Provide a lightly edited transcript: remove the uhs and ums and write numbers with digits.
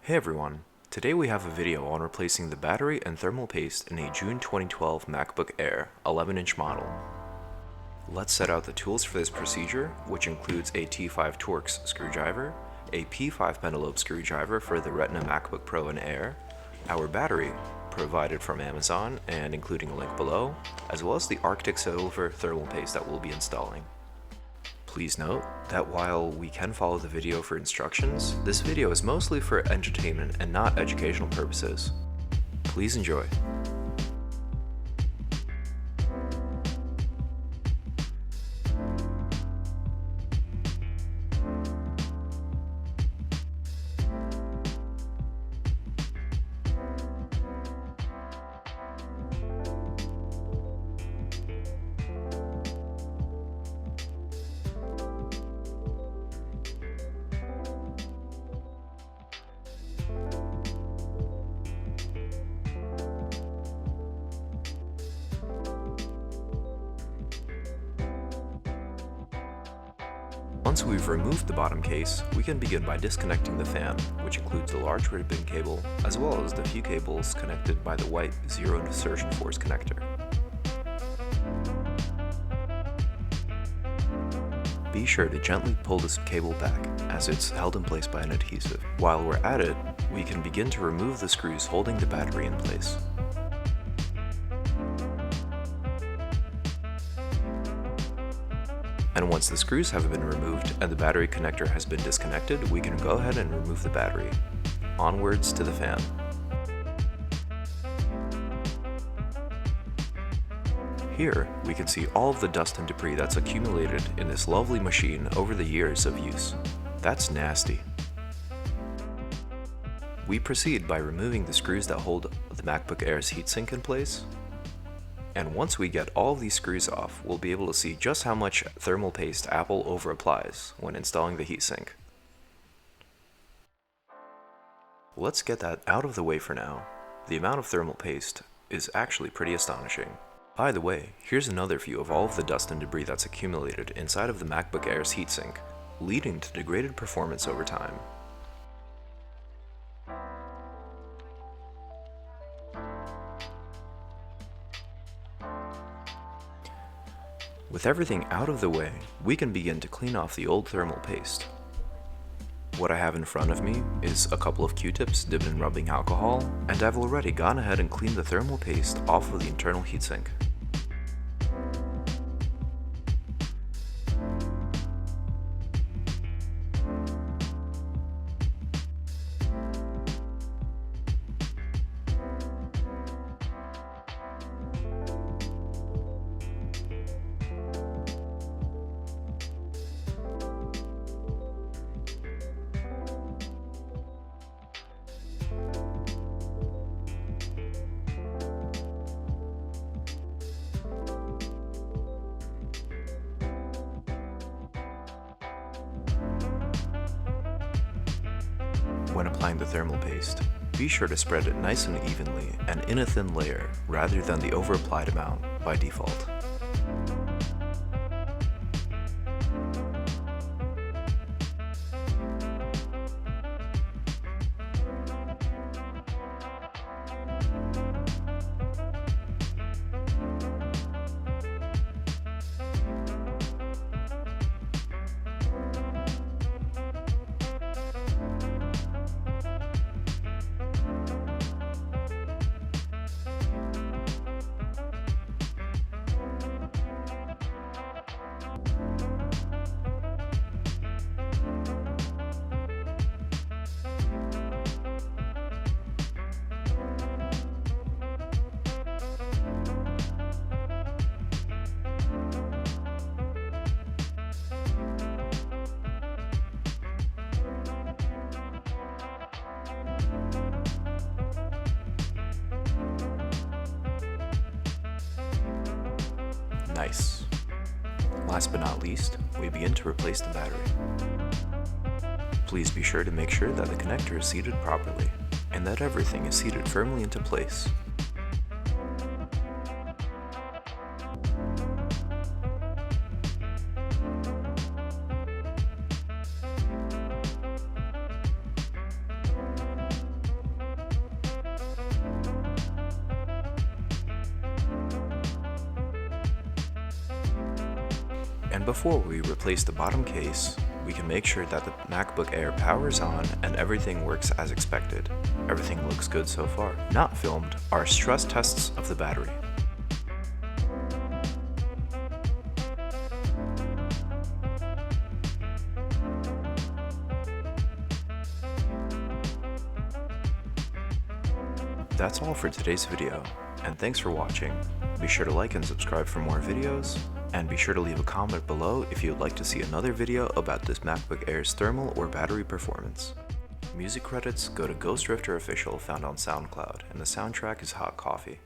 Hey everyone, today we have a video on replacing the battery and thermal paste in a June 2012 MacBook Air 11-inch model. Let's set out the tools for this procedure, which includes a T5 Torx screwdriver, a P5 Pentalobe screwdriver for the Retina MacBook Pro and Air, our battery, provided from Amazon and including a link below, as well as the Arctic Silver thermal paste that we'll be installing. Please note that while we can follow the video for instructions, this video is mostly for entertainment and not educational purposes. Please enjoy. Once we've removed the bottom case, we can begin by disconnecting the fan, which includes the large ribbon cable, as well as the few cables connected by the white zero insertion force connector. Be sure to gently pull this cable back, as it's held in place by an adhesive. While we're at it, we can begin to remove the screws holding the battery in place. And once the screws have been removed and the battery connector has been disconnected, we can go ahead and remove the battery. Onwards to the fan. Here, we can see all of the dust and debris that's accumulated in this lovely machine over the years of use. That's nasty. We proceed by removing the screws that hold the MacBook Air's heatsink in place. And once we get all of these screws off, we'll be able to see just how much thermal paste Apple over applies when installing the heatsink. Let's get that out of the way for now. The amount of thermal paste is actually pretty astonishing. By the way, here's another view of all of the dust and debris that's accumulated inside of the MacBook Air's heatsink, leading to degraded performance over time. With everything out of the way, we can begin to clean off the old thermal paste. What I have in front of me is a couple of Q-tips dipped in rubbing alcohol, and I've already gone ahead and cleaned the thermal paste off of the internal heatsink. When applying the thermal paste, be sure to spread it nice and evenly and in a thin layer rather than the over-applied amount by default. Nice. Last but not least, we begin to replace the battery. Please be sure to make sure that the connector is seated properly, and that everything is seated firmly into place. And before we replace the bottom case, we can make sure that the MacBook Air powers on and everything works as expected. Everything looks good so far. Not filmed are stress tests of the battery. That's all for today's video, and thanks for watching. Be sure to like and subscribe for more videos, and be sure to leave a comment below if you'd like to see another video about this MacBook Air's thermal or battery performance. Music credits go to Ghostrifter Official, found on SoundCloud, and the soundtrack is Hot Coffee.